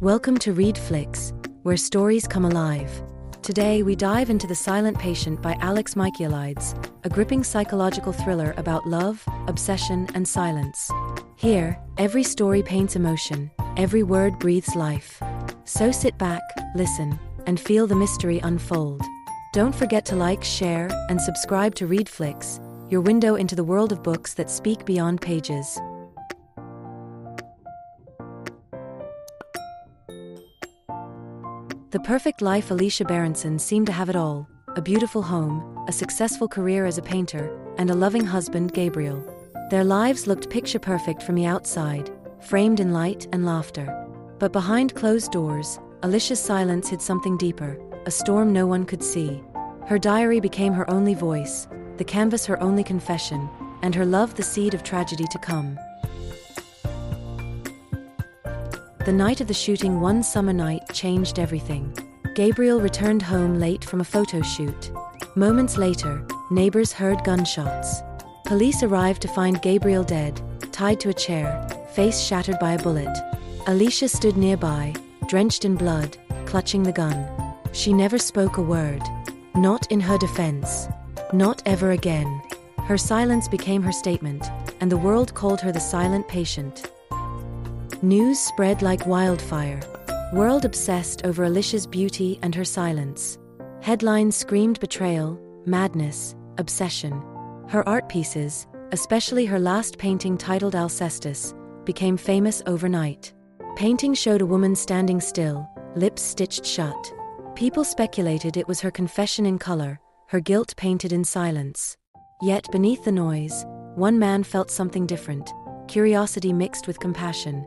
Welcome to READFLIX, where stories come alive. Today we dive into The Silent Patient by Alex Michaelides, a gripping psychological thriller about love, obsession, and silence. Here, every story paints emotion, every word breathes life. So sit back, listen, and feel the mystery unfold. Don't forget to like, share, and subscribe to READFLIX, your window into the world of books that speak beyond pages. The perfect life. Alicia Berenson seemed to have it all: a beautiful home, a successful career as a painter, and a loving husband, Gabriel. Their lives looked picture-perfect from the outside, framed in light and laughter. But behind closed doors, Alicia's silence hid something deeper, a storm no one could see. Her diary became her only voice, the canvas her only confession, and her love the seed of tragedy to come. The night of the shooting, one summer night, changed everything. Gabriel returned home late from a photo shoot. Moments later, neighbors heard gunshots. Police arrived to find Gabriel dead, tied to a chair, face shattered by a bullet. Alicia stood nearby, drenched in blood, clutching the gun. She never spoke a word. Not in her defense. Not ever again. Her silence became her statement, and the world called her the silent patient. News spread like wildfire. World obsessed over Alicia's beauty and her silence. Headlines screamed betrayal, madness, obsession. Her art pieces, especially her last painting titled Alcestis, became famous overnight. Painting showed a woman standing still, lips stitched shut. People speculated it was her confession in color, her guilt painted in silence. Yet beneath the noise, one man felt something different, curiosity mixed with compassion.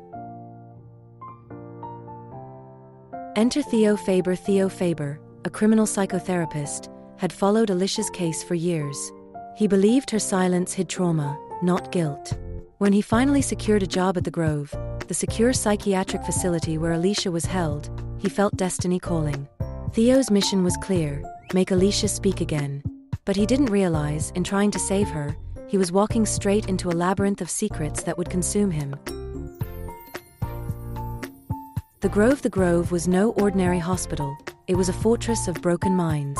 Enter Theo Faber. Theo Faber, a criminal psychotherapist, had followed Alicia's case for years. He believed her silence hid trauma, not guilt. When he finally secured a job at the Grove, the secure psychiatric facility where Alicia was held, he felt destiny calling. Theo's mission was clear: make Alicia speak again. But he didn't realize, in trying to save her, he was walking straight into a labyrinth of secrets that would consume him. The Grove was no ordinary hospital. It was a fortress of broken minds.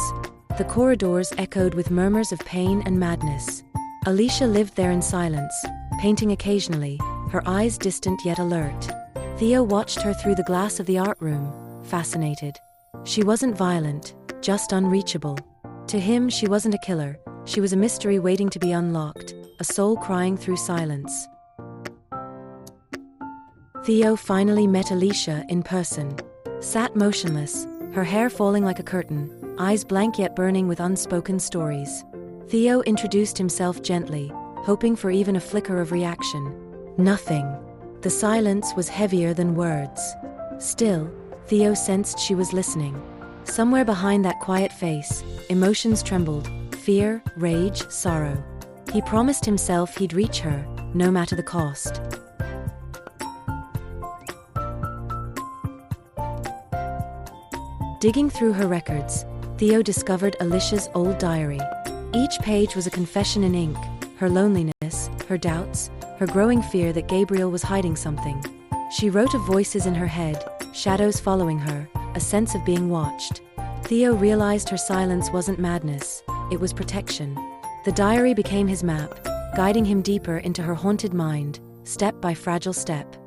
The corridors echoed with murmurs of pain and madness. Alicia lived there in silence, painting occasionally, her eyes distant yet alert. Theo watched her through the glass of the art room, fascinated. She wasn't violent, just unreachable. To him, she wasn't a killer, she was a mystery waiting to be unlocked, a soul crying through silence. Theo finally met Alicia in person. Sat motionless, her hair falling like a curtain, eyes blank yet burning with unspoken stories. Theo introduced himself gently, hoping for even a flicker of reaction. Nothing. The silence was heavier than words. Still, Theo sensed she was listening. Somewhere behind that quiet face, emotions trembled: fear, rage, sorrow. He promised himself he'd reach her, no matter the cost. Digging through her records, Theo discovered Alicia's old diary. Each page was a confession in ink: her loneliness, her doubts, her growing fear that Gabriel was hiding something. She wrote of voices in her head, shadows following her, a sense of being watched. Theo realized her silence wasn't madness, it was protection. The diary became his map, guiding him deeper into her haunted mind, step by fragile step.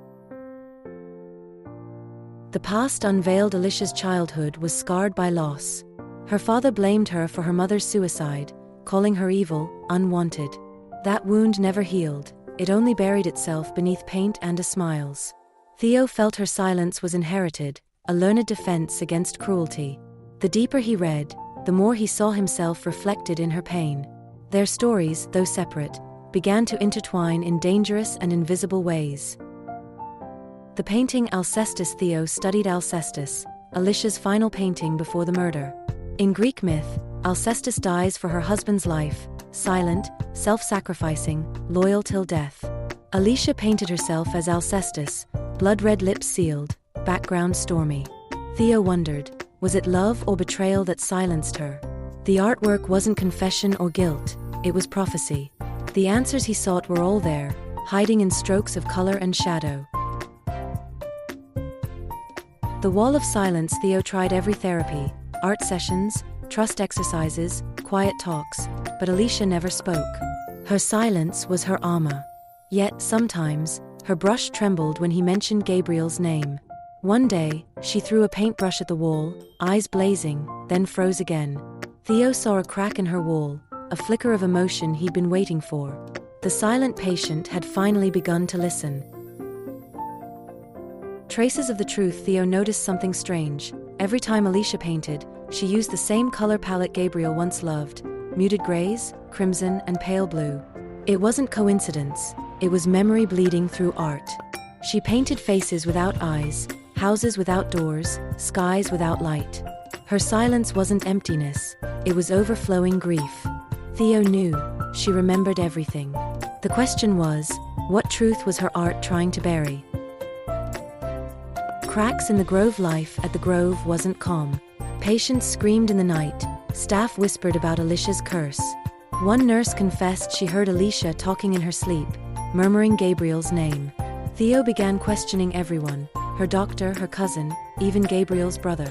The past unveiled Alicia's childhood was scarred by loss. Her father blamed her for her mother's suicide, calling her evil, unwanted. That wound never healed, it only buried itself beneath paint and smiles. Theo felt her silence was inherited, a learned defense against cruelty. The deeper he read, the more he saw himself reflected in her pain. Their stories, though separate, began to intertwine in dangerous and invisible ways. The painting Alcestis. Theo studied Alcestis, Alicia's final painting before the murder. In Greek myth, Alcestis dies for her husband's life, silent, self-sacrificing, loyal till death. Alicia painted herself as Alcestis, blood-red lips sealed, background stormy. Theo wondered, was it love or betrayal that silenced her? The artwork wasn't confession or guilt, it was prophecy. The answers he sought were all there, hiding in strokes of color and shadow. The wall of silence. Theo tried every therapy, art sessions, trust exercises, quiet talks, but Alicia never spoke. Her silence was her armor. Yet, sometimes, her brush trembled when he mentioned Gabriel's name. One day, she threw a paintbrush at the wall, eyes blazing, then froze again. Theo saw a crack in her wall, a flicker of emotion he'd been waiting for. The silent patient had finally begun to listen. Traces of the truth. Theo noticed something strange. Every time Alicia painted, she used the same color palette Gabriel once loved: muted grays, crimson, and pale blue. It wasn't coincidence, it was memory bleeding through art. She painted faces without eyes, houses without doors, skies without light. Her silence wasn't emptiness, it was overflowing grief. Theo knew, she remembered everything. The question was, what truth was her art trying to bury? Cracks in the Grove. Life at the Grove wasn't calm. Patients screamed in the night, staff whispered about Alicia's curse. One nurse confessed she heard Alicia talking in her sleep, murmuring Gabriel's name. Theo began questioning everyone, her doctor, her cousin, even Gabriel's brother.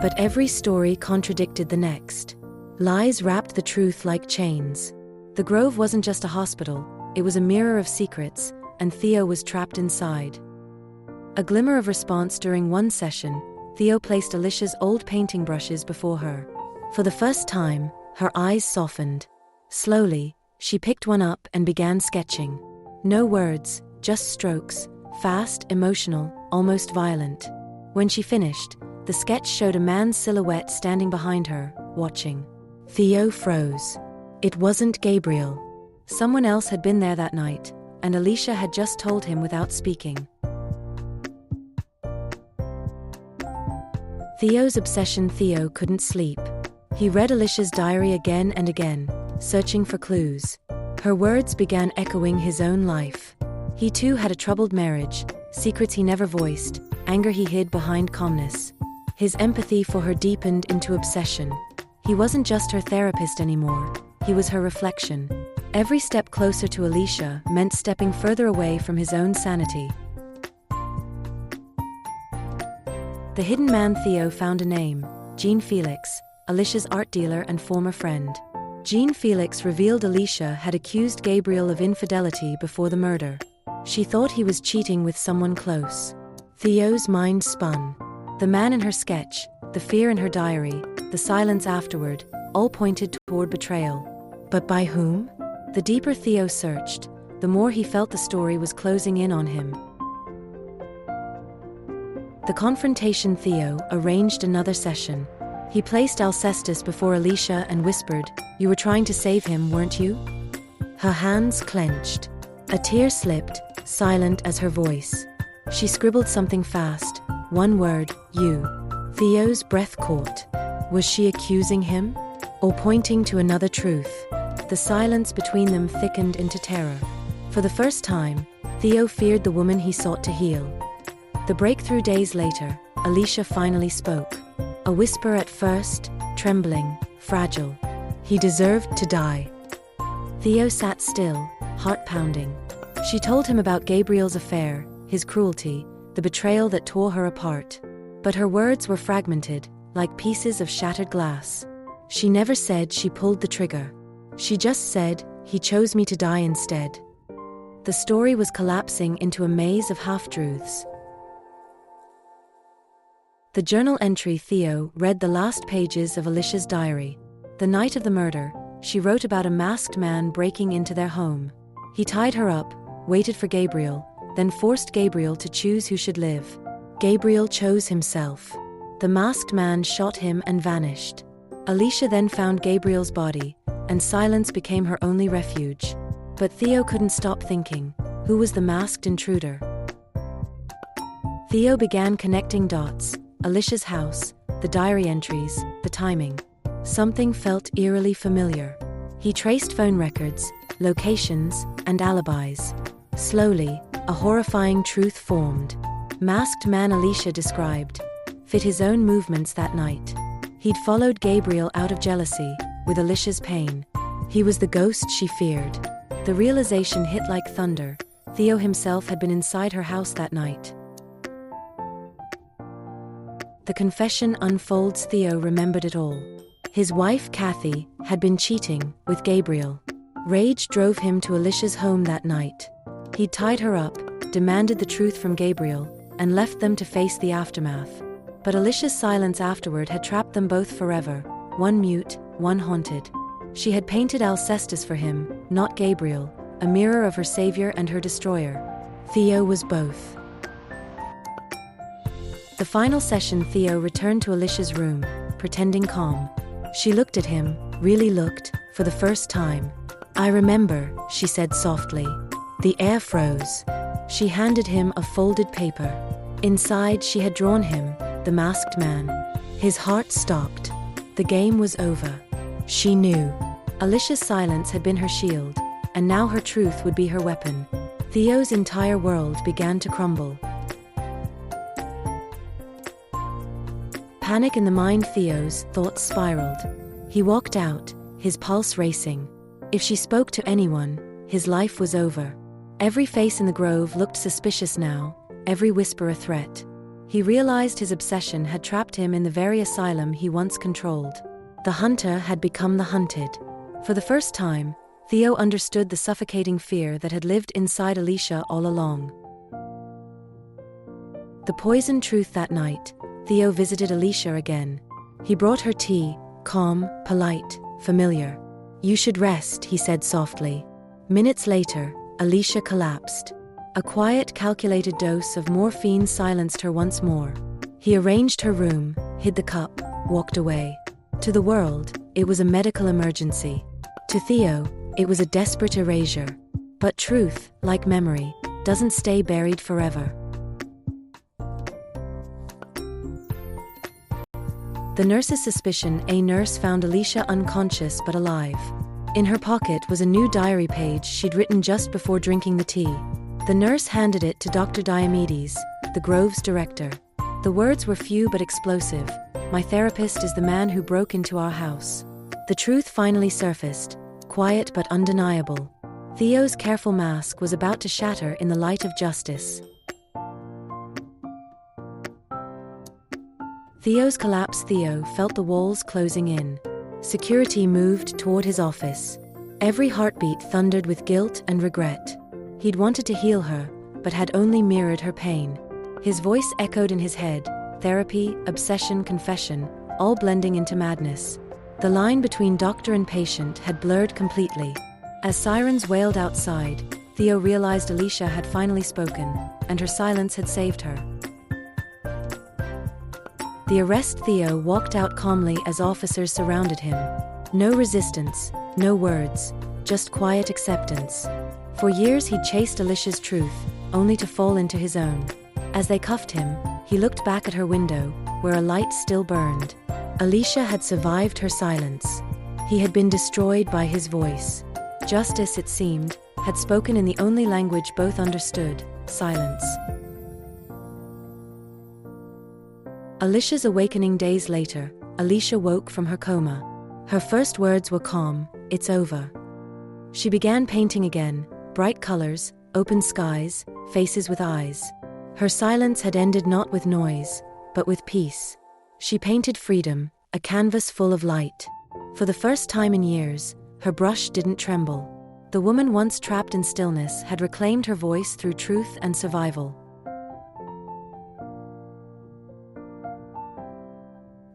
But every story contradicted the next. Lies wrapped the truth like chains. The Grove wasn't just a hospital, it was a mirror of secrets, and Theo was trapped inside. A glimmer of response. During one session, Theo placed Alicia's old painting brushes before her. For the first time, her eyes softened. Slowly, she picked one up and began sketching. No words, just strokes, fast, emotional, almost violent. When she finished, the sketch showed a man's silhouette standing behind her, watching. Theo froze. It wasn't Gabriel. Someone else had been there that night, and Alicia had just told him without speaking. Theo's obsession. Theo couldn't sleep. He read Alicia's diary again and again, searching for clues. Her words began echoing his own life. He too had a troubled marriage, secrets he never voiced, anger he hid behind calmness. His empathy for her deepened into obsession. He wasn't just her therapist anymore, he was her reflection. Every step closer to Alicia meant stepping further away from his own sanity. The hidden man. Theo found a name: Jean Felix, Alicia's art dealer and former friend. Jean Felix revealed Alicia had accused Gabriel of infidelity before the murder. She thought he was cheating with someone close. Theo's mind spun. The man in her sketch, the fear in her diary, the silence afterward, all pointed toward betrayal. But by whom? The deeper Theo searched, the more he felt the story was closing in on him. The confrontation. Theo arranged another session. He placed Alcestis before Alicia and whispered, "You were trying to save him, weren't you?" Her hands clenched. A tear slipped, silent as her voice. She scribbled something fast, one word, "you." Theo's breath caught. Was she accusing him? Or pointing to another truth? The silence between them thickened into terror. For the first time, Theo feared the woman he sought to heal. The breakthrough. Days later, Alicia finally spoke. A whisper at first, trembling, fragile. He deserved to die. Theo sat still, heart pounding. She told him about Gabriel's affair, his cruelty, the betrayal that tore her apart. But her words were fragmented, like pieces of shattered glass. She never said she pulled the trigger. She just said, "He chose me to die instead." The story was collapsing into a maze of half-truths. The journal entry. Theo read the last pages of Alicia's diary. The night of the murder, she wrote about a masked man breaking into their home. He tied her up, waited for Gabriel, then forced Gabriel to choose who should live. Gabriel chose himself. The masked man shot him and vanished. Alicia then found Gabriel's body, and silence became her only refuge. But Theo couldn't stop thinking, who was the masked intruder? Theo began connecting dots. Alicia's house, the diary entries, the timing. Something felt eerily familiar. He traced phone records, locations, and alibis. Slowly, a horrifying truth formed. Masked man Alicia described fit his own movements that night. He'd followed Gabriel out of jealousy, with Alicia's pain. He was the ghost she feared. The realization hit like thunder. Theo himself had been inside her house that night. The confession unfolds. Theo remembered it all. His wife, Kathy, had been cheating with Gabriel. Rage drove him to Alicia's home that night. He'd tied her up, demanded the truth from Gabriel, and left them to face the aftermath. But Alicia's silence afterward had trapped them both forever, one mute, one haunted. She had painted Alcestis for him, not Gabriel, a mirror of her savior and her destroyer. Theo was both. The final session, Theo returned to Alicia's room, pretending calm. She looked at him, really looked, for the first time. "I remember," she said softly. The air froze. She handed him a folded paper. Inside she had drawn him, the masked man. His heart stopped. The game was over. She knew. Alicia's silence had been her shield, and now her truth would be her weapon. Theo's entire world began to crumble. Panic in the mind. Theo's thoughts spiraled. He walked out, his pulse racing. If she spoke to anyone, his life was over. Every face in the grove looked suspicious now, every whisper a threat. He realized his obsession had trapped him in the very asylum he once controlled. The hunter had become the hunted. For the first time, Theo understood the suffocating fear that had lived inside Alicia all along. The poisoned truth. That night, Theo visited Alicia again. He brought her tea, calm, polite, familiar. "You should rest," he said softly. Minutes later, Alicia collapsed. A quiet, calculated dose of morphine silenced her once more. He arranged her room, hid the cup, walked away. To the world, it was a medical emergency. To Theo, it was a desperate erasure. But truth, like memory, doesn't stay buried forever. The nurse's suspicion. A nurse found Alicia unconscious but alive. In her pocket was a new diary page she'd written just before drinking the tea. The nurse handed it to Dr. Diomedes, the Grove's director. The words were few but explosive. "My therapist is the man who broke into our house." The truth finally surfaced, quiet but undeniable. Theo's careful mask was about to shatter in the light of justice. Theo's collapse. Theo felt the walls closing in. Security moved toward his office. Every heartbeat thundered with guilt and regret. He'd wanted to heal her, but had only mirrored her pain. His voice echoed in his head, therapy, obsession, confession, all blending into madness. The line between doctor and patient had blurred completely. As sirens wailed outside, Theo realized Alicia had finally spoken, and her silence had saved her. The arrest. Theo walked out calmly as officers surrounded him. No resistance, no words, just quiet acceptance. For years he'd chased Alicia's truth, only to fall into his own. As they cuffed him, he looked back at her window, where a light still burned. Alicia had survived her silence. He had been destroyed by his voice. Justice, it seemed, had spoken in the only language both understood, silence. Alicia's awakening. Days later, Alicia woke from her coma. Her first words were calm, "It's over." She began painting again, bright colors, open skies, faces with eyes. Her silence had ended not with noise, but with peace. She painted freedom, a canvas full of light. For the first time in years, her brush didn't tremble. The woman once trapped in stillness had reclaimed her voice through truth and survival.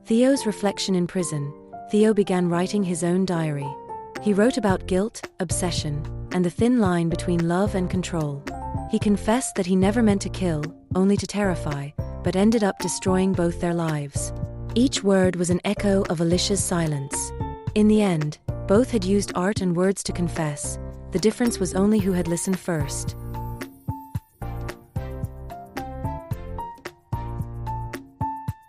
Theo's reflection in prison. Theo began writing his own diary. He wrote about guilt, obsession, and the thin line between love and control. He confessed that he never meant to kill, only to terrify, but ended up destroying both their lives. Each word was an echo of Alicia's silence. In the end, both had used art and words to confess. The difference was only who had listened first.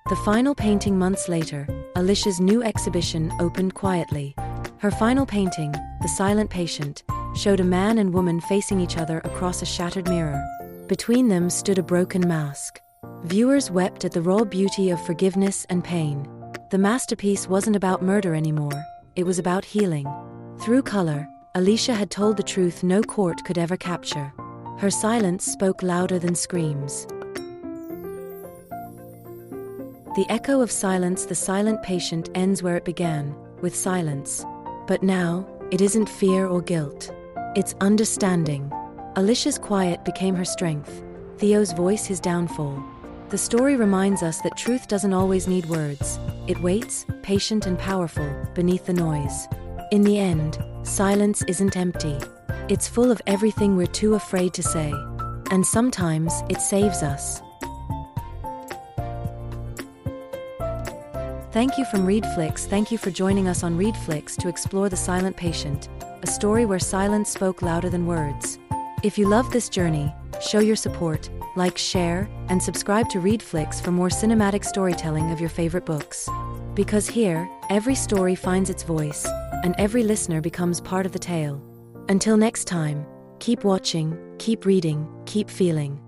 The final painting. Months later, Alicia's new exhibition opened quietly. Her final painting, The Silent Patient, showed a man and woman facing each other across a shattered mirror. Between them stood a broken mask. Viewers wept at the raw beauty of forgiveness and pain. The masterpiece wasn't about murder anymore, it was about healing. Through color, Alicia had told the truth no court could ever capture. Her silence spoke louder than screams. The echo of silence, the silent patient, ends where it began, with silence. But now, it isn't fear or guilt. It's understanding. Alicia's quiet became her strength, Theo's voice his downfall. The story reminds us that truth doesn't always need words. It waits, patient and powerful, beneath the noise. In the end, silence isn't empty. It's full of everything we're too afraid to say. And sometimes, it saves us. Thank you from READFLIX. Thank you for joining us on READFLIX to explore The Silent Patient, a story where silence spoke louder than words. If you love this journey, show your support, like, share, and subscribe to READFLIX for more cinematic storytelling of your favorite books. Because here, every story finds its voice, and every listener becomes part of the tale. Until next time, keep watching, keep reading, keep feeling.